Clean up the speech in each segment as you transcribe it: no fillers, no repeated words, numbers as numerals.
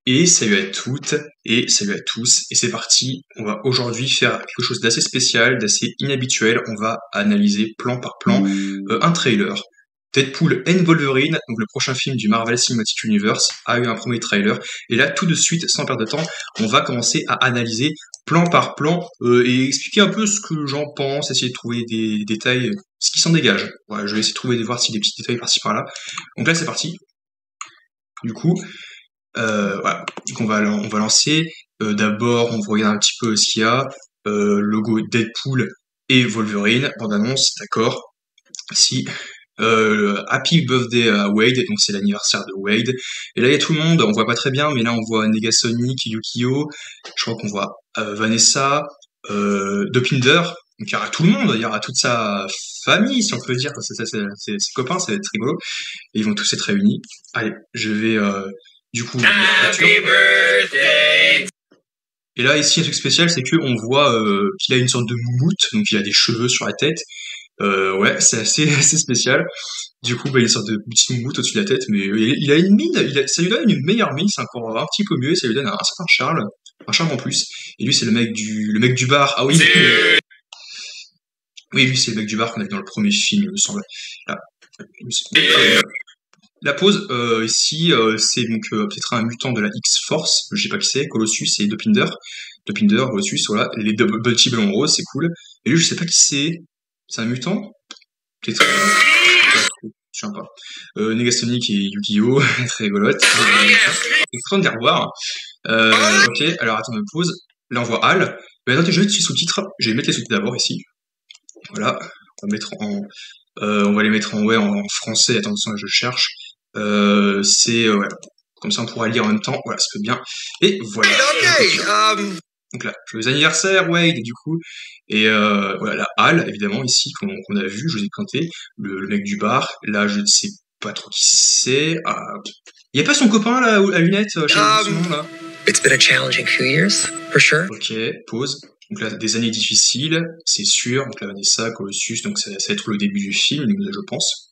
Et salut à toutes et salut à tous, et c'est parti, on va aujourd'hui faire quelque chose d'assez spécial, d'assez inhabituel, on va analyser plan par plan un trailer. Deadpool and Wolverine, donc le prochain film du Marvel Cinematic Universe, a eu un premier trailer, et là tout de suite, sans perdre de temps, on va commencer à analyser plan par plan et expliquer un peu ce que j'en pense, essayer de trouver des détails, ce qui s'en dégage. Voilà, je vais essayer de trouver, de voir si des petits détails par-ci par-là. Donc là c'est parti. Du coup, voilà. Donc on va lancer. D'abord, on va regarder un petit peu ce qu'il y a. Logo Deadpool et Wolverine, bande-annonce, d'accord. Ici, Happy Birthday à Wade, donc c'est l'anniversaire de Wade. Et là, il y a tout le monde, on voit pas très bien, mais là, on voit Negasonic, Yukio, je crois qu'on voit Vanessa, Dopinder. Donc il y aura tout le monde, il y aura toute sa famille, si on peut dire, ses copains, ça va être rigolo. Et ils vont tous être réunis. Allez, je vais du coup. Et là, ici, un truc spécial, c'est qu'on voit qu'il a une sorte de moumoute, donc il a des cheveux sur la tête. Ouais, c'est assez spécial. Du coup, il a une sorte de petit moumoute au-dessus de la tête, mais il a une mine, ça lui donne une meilleure mine, c'est encore un petit peu mieux, ça lui donne un certain charme en plus. Et lui, c'est le mec du bar. Ah oui. Oui, lui, c'est le mec du bar qu'on a vu dans le premier film, il me semble. Là. La pose, ici, c'est donc peut-être un mutant de la X-Force, je sais pas qui c'est, Colossus et Dopinder. Dopinder, Colossus, voilà, les double petits ballons roses, c'est cool. Et lui, je sais pas qui c'est un mutant? Peut-être, je sais pas. Negasonic et Yu-Gi-Oh! Très rigolote. Content de les revoir. Ok, alors attends, on me pose. Là, on voit Hal. Mais attendez, je vais mettre les sous-titres. Je vais mettre les sous-titres d'abord ici. Voilà. On va les mettre en français. Attention, je cherche. Ouais. Comme ça, on pourra lire en même temps. Voilà, ça peut bien. Et voilà. Donc là, joyeux anniversaire, Wade, du coup. Et voilà, la Hal, évidemment, ici, qu'on a vu, je vous ai présenté. Le mec du bar. Là, je ne sais pas trop qui c'est. Il y a pas son copain, là, à lunettes, je sais pas son nom, là. It's been a challenging few years, for sure. Ok, pause. Donc là, des années difficiles, c'est sûr. Donc là, Vanessa, Colossus, donc ça va être le début du film, je pense.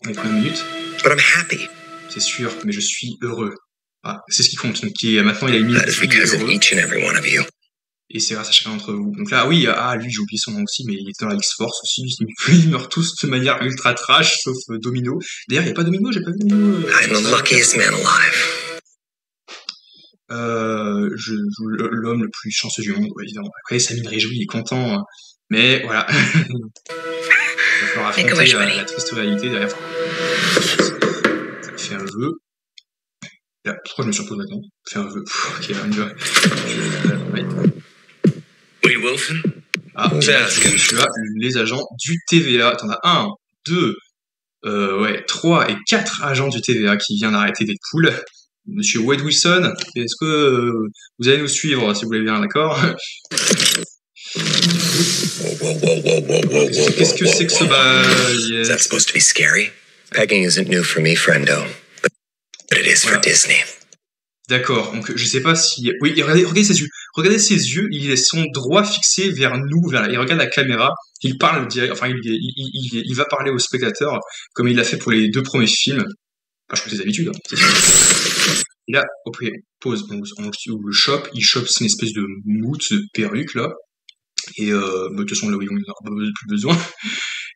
On est premières minutes. But I'm happy. C'est sûr, mais je suis heureux. Ah, c'est ce qui compte. Donc maintenant, il a mis That is because of each and every one of you. Et c'est grâce à chacun d'entre vous. Donc là, oui, lui, j'ai oublié son nom aussi, mais il était dans la X-Force aussi. Ils meurent tous de manière ultra trash, sauf Domino. D'ailleurs, il n'y a pas Domino, j'ai pas vu Domino. I'm the luckiest man alive. Je joue l'homme le plus chanceux du monde, ouais, évidemment. Après, Samine réjouit, il est content. Mais voilà. Il va falloir affronter la triste réalité derrière. Ça fait un vœu. Là, pourquoi je me surpose maintenant? Fais un vœu. Ok, on y va. Wade Wilson? Je là, les agents du TVA. T'en as 1, 2, 3 et 4 agents du TVA qui viennent d'arrêter Deadpool. Monsieur Wade Wilson, est-ce que vous allez nous suivre, si vous voulez bien, d'accord? Qu'est-ce que c'est que ce bail? Is that supposed to be scary? Pegging isn't new for me, friendo. But it is for Disney. D'accord, donc je sais pas si... Oui, regardez ses yeux. Regardez ses yeux, ils sont droit fixés vers nous, il regarde la caméra, il parle direct, enfin il va parler au spectateur, comme il l'a fait pour les 2 premiers films. Enfin, je crois que c'est d'habitude, hein, c'est sûr. Et là, ok, pause, on le chope, il chope une espèce de mousse, de perruque, là. Et de toute façon, là où il n'en a plus besoin.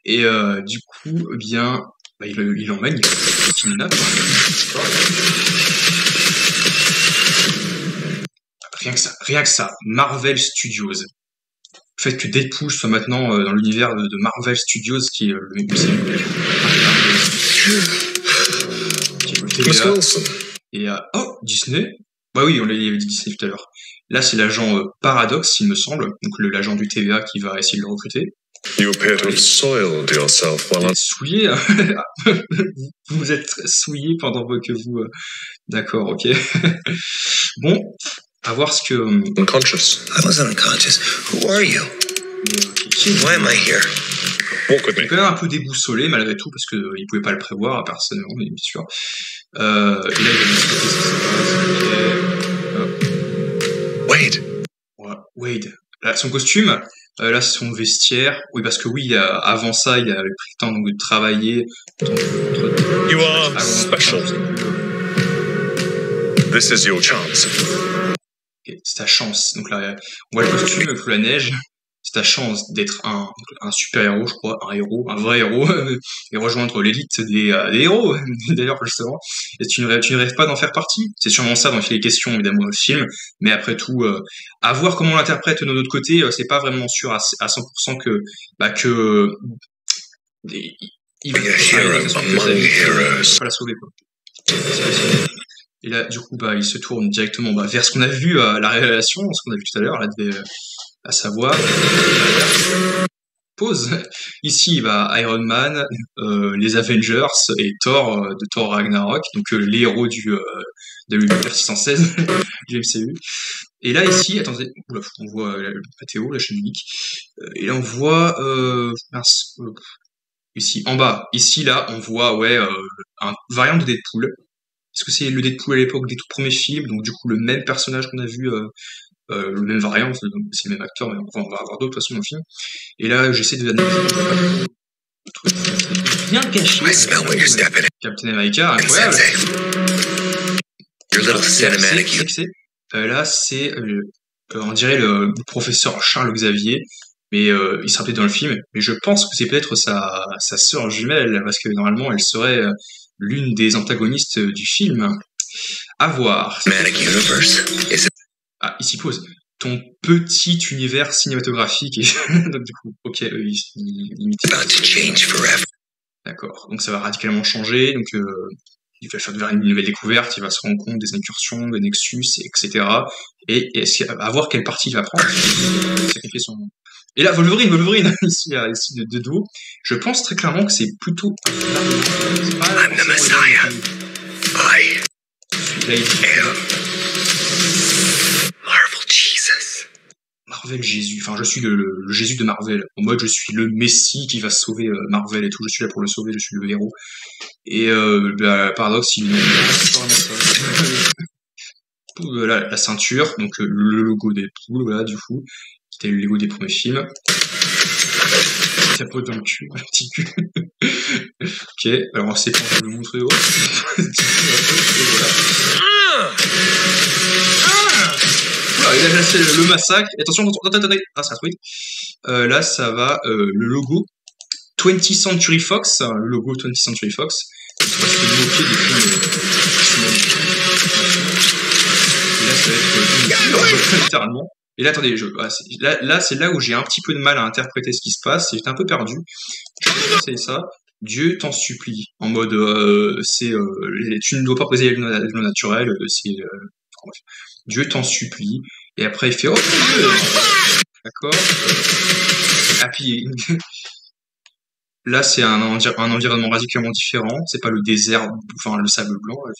Et du coup, eh bien, il emmène, il kidnappe. Rien que ça, Marvel Studios. Le fait que Deadpool soit maintenant dans l'univers de Marvel Studios, qui est le MCU. Miss Wilson. Et Disney. Bah oui, on l'avait dit Disney tout à l'heure. Là, c'est l'agent Paradox, il me semble, donc l'agent du TVA qui va essayer de le recruter. You appear to have soiled yourself while souillé. Vous êtes souillé pendant que vous. D'accord, ok. Bon, à voir ce que. Unconscious. I was unconscious. Who are you? Why am I here? Il est quand même un peu déboussolé malgré tout parce qu'il ne pouvait pas le prévoir personnellement, bien sûr. Et là, il va m'expliquer ce qui se passe. Wade. Ouais, Wade. Là, son costume, là, c'est son vestiaire. Oui, parce que oui, avant ça, il avait pris le temps donc, de travailler. You are special. This is your chance. Okay, c'est ta chance. Donc là, on voit le costume sous la neige. C'est ta chance d'être un super-héros, je crois, un vrai héros, et rejoindre l'élite des héros, d'ailleurs, justement. Et tu ne rêves pas d'en faire partie. C'est sûrement ça dont il est question, évidemment, dans le film. Mais après tout, à voir comment on l'interprète de notre côté, c'est pas vraiment sûr à 100% que il va pas la sauver, quoi. Et là, du coup, il se tourne directement vers ce qu'on a vu à la révélation, ce qu'on a vu tout à l'heure, là, à savoir pause. Ici, Iron Man, les Avengers et Thor de Thor Ragnarok, donc les héros de l'univers 616 du MCU. Et là, ici, attendez, on voit la Théo, la chaîne unique. Et là, on voit ici, en bas, ici, là, on voit un variant de Deadpool. Est-ce que c'est le Deadpool à l'époque des tout premiers films, donc du coup le même personnage qu'on a vu, le même variant, donc c'est le même acteur, mais on va avoir d'autres de toute façon dans le film. Et là, j'essaie de l'analyser. Bien caché. Captain America, incroyable. Là, c'est, on dirait le professeur Charles Xavier, mais il sera peut-être dans le film. Mais je pense que c'est peut-être sa sœur jumelle, parce que normalement, elle serait l'une des antagonistes du film. À voir. Ah, ici pause. Ton petit univers cinématographique. Donc du coup, ok, il limite. D'accord. Donc ça va radicalement changer. Donc il va faire une nouvelle découverte. Il va se rendre compte des incursions, des Nexus, etc. Et à voir quelle partie il va prendre. Sacrifier son. Et là, Wolverine, ici de dos. Je pense très clairement que c'est plutôt. I'm the Messiah. I am Marvel Jesus. Marvel Jésus. Enfin, je suis le Jésus de Marvel. En mode, je suis le Messie qui va sauver Marvel et tout. Je suis là pour le sauver. Je suis le héros. Et paradoxe, il la ceinture, donc le logo des poules, voilà, du coup, qui était le logo des premiers films. Ça pose dans le cul, un petit cul. Ok, alors c'est pas de le montrer. Oh. Voilà, il a lancé le massacre. Attention, attendez. Ah, ça tweet. Là, ça va le logo 20th Century Fox, le logo 20th Century Fox. Donc, ça va se moquer des films. Et là, ça va être littéralement. Et là, attendez, là, c'est là où j'ai un petit peu de mal à interpréter ce qui se passe. J'étais un peu perdu. Je vais essayer ça. Dieu t'en supplie. En mode, tu ne dois pas briser les lois naturelles. Dieu t'en supplie. Et après, il fait, oh, Dieu. D'accord. Ah, puis, là, c'est un environnement radicalement différent. C'est pas le désert, enfin, le sable blanc. Enfin,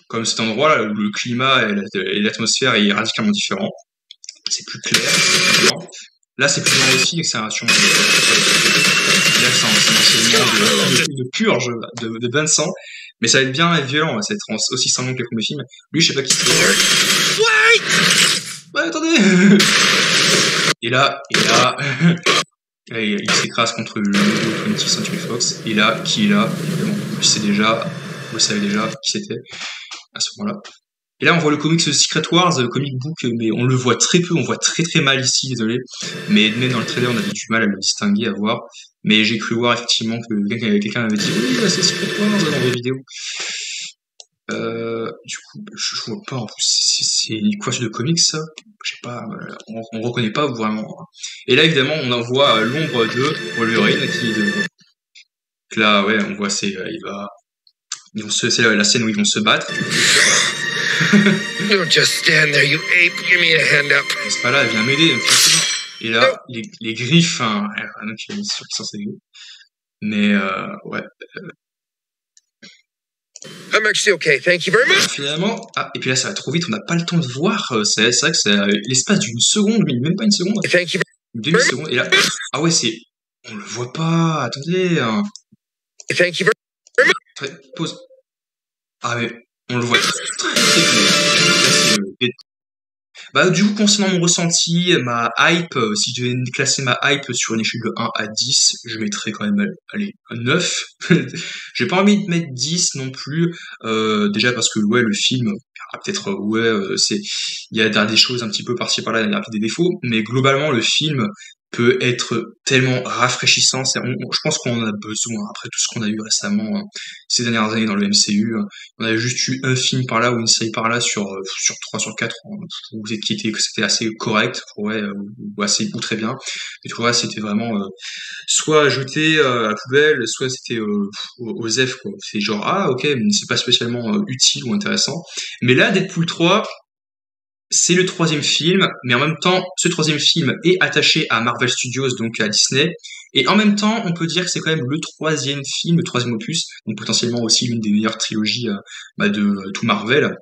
comme cet endroit-là, où le climat et l'atmosphère est radicalement différent. C'est plus clair, c'est plus blanc. Là, c'est plus blanc aussi, et c'est un enseignement de purge de bain de sang. Mais ça va être bien violent, ça va être aussi sanglant que les premiers films. Lui, je sais pas qui c'est. Ouais, attendez. Et là, il s'écrase contre le logo 20th Century Fox. Et là, qui est là? Évidemment, vous le savez déjà qui c'était à ce moment-là. Et là, on voit le comics Secret Wars, le comic book, mais on le voit très peu, on voit très très mal ici, désolé. Mais même dans le trailer, on avait du mal à le distinguer, à voir. Mais j'ai cru voir effectivement que quelqu'un avait dit oui, là, c'est Secret Wars dans les vidéos. Du coup, je vois pas, en plus, c'est quoi ce de comics, ça? Je sais pas, on reconnaît pas vraiment. Et là, évidemment, on en voit l'ombre de Wolverine qui est de. Donc là, ouais, on voit, c'est la scène où ils vont se battre. Don't just stand there, you ape. Give me a hand up. C'est pas là, elle vient m'aider. Et là, les griffes, hein, donc il y a une sûr qui sont griffes. Mais ouais. I'm actually okay, thank you very much. Finalement, et puis là ça va trop vite, on n'a pas le temps de voir. C'est vrai que c'est l'espace d'une seconde, mais même pas une seconde. Thank you. Une demi-seconde. Et là, ah ouais, on le voit pas. Attendez. Thank you very much. Pause. Ah mais on le voit très très bien. Là c'est Bah, du coup, concernant mon ressenti, ma hype, si je devais classer ma hype sur une échelle de 1 à 10, je mettrais quand même, allez, un 9. J'ai pas envie de mettre 10 non plus, déjà parce que, ouais, le film, peut-être, ouais, il y a des choses un petit peu par-ci par-là, il y a des défauts, mais globalement, le film peut être tellement rafraîchissant. Je pense qu'on en a besoin, après tout ce qu'on a eu récemment, ces dernières années dans le MCU. On avait juste eu un film par là ou une série par là sur 3, sur 4, où c'était assez correct, ouais, ou assez ou très bien. Et tu vois, c'était vraiment soit jeté à la poubelle, soit c'était aux F, quoi. C'est genre, ah ok, mais c'est pas spécialement utile ou intéressant. Mais là, Deadpool 3, c'est le troisième film, mais en même temps, ce troisième film est attaché à Marvel Studios, donc à Disney. Et en même temps, on peut dire que c'est quand même le troisième film, le troisième opus, donc potentiellement aussi l'une des meilleures trilogies de tout Marvel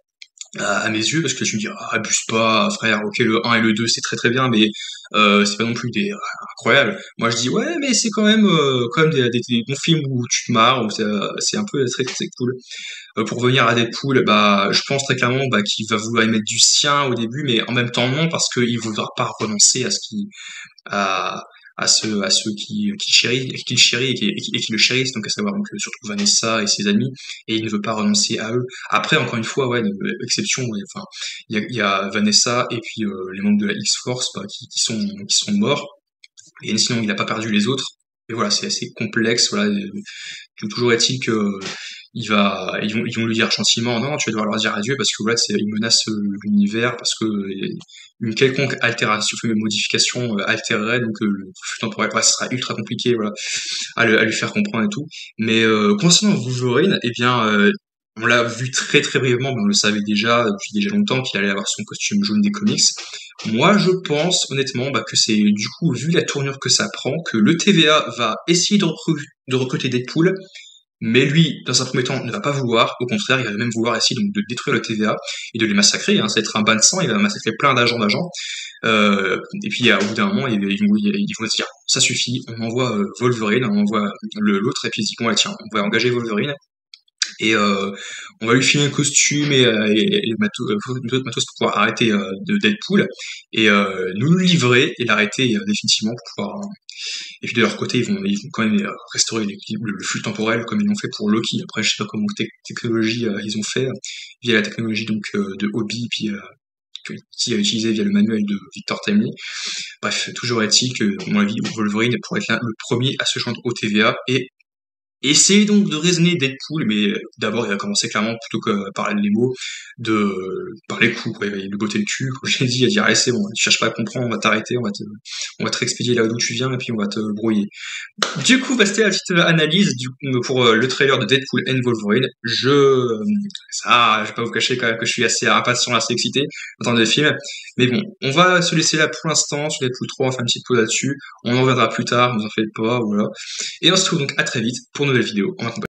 à mes yeux, parce que je me dis, ah, abuse pas, frère, ok, le 1 et le 2, c'est très très bien, mais c'est pas non plus des incroyables. Moi, je dis, ouais, mais c'est quand même des bons films où tu te marres, où c'est un peu très très cool. Pour revenir à Deadpool, bah, je pense très clairement qu'il va vouloir y mettre du sien au début, mais en même temps non, parce qu'il voudra pas renoncer à, à ceux qui le chérissent et qui le chérissent, donc à savoir donc, surtout Vanessa et ses amis, et il ne veut pas renoncer à eux. Après, encore une fois, ouais, exception, ouais, enfin, il y a Vanessa et puis les membres de la X-Force bah, qui sont morts, et sinon il n'a pas perdu les autres. Et voilà, c'est assez complexe, voilà. Toujours est-il que ils vont lui dire gentiment, non, tu vas devoir leur dire adieu parce que voilà, ils menacent l'univers parce que une quelconque altération, une modification altérerait donc le flux temporel. Ouais, ce sera ultra compliqué, voilà, à lui faire comprendre et tout. Mais concernant Wolverine, eh bien, on l'a vu très très brièvement, mais on le savait déjà depuis déjà longtemps qu'il allait avoir son costume jaune des comics. Moi, je pense honnêtement que c'est du coup, vu la tournure que ça prend, que le TVA va essayer de recruter Deadpool, mais lui, dans un premier temps, ne va pas vouloir. Au contraire, il va même vouloir essayer donc, de détruire le TVA et de les massacrer. Hein. Ça va être un bain de sang, il va massacrer plein d'agents. Et puis, au bout d'un moment, ils vont se dire, ça suffit, on envoie Wolverine, on envoie l'autre, et puis ils disent, bon, ouais, tiens, on va engager Wolverine. Et on va lui filer un costume et d'autres matos pour pouvoir arrêter de Deadpool et nous le livrer et l'arrêter définitivement pour pouvoir. Et puis de leur côté, ils vont quand même restaurer le flux temporel comme ils l'ont fait pour Loki. Après, je sais pas comment technologie ils ont fait via la technologie donc de Hobby puis qui a utilisé via le manuel de Victor Timely. Bref, toujours est-il que, à mon avis, Wolverine pourrait être le premier à se joindre au TVA et essayer donc de raisonner Deadpool, mais d'abord il va commencer clairement plutôt que par les mots, par les coups, quoi. Il va lui botter le cul, comme j'ai dit, il va dire allez c'est bon, tu cherches pas à comprendre, on va t'arrêter, on va te réexpédier là d'où tu viens et puis on va te brouiller. Du coup, bah, c'était la petite analyse pour le trailer de Deadpool and Wolverine. Je vais pas vous cacher quand même que je suis assez impatient, assez excité en temps de film. Mais bon, on va se laisser là pour l'instant sur Deadpool 3, on fait une petite pause là-dessus. On en reviendra plus tard, ne vous en faites pas, voilà. Et on se retrouve donc à très vite pour une nouvelle vidéo.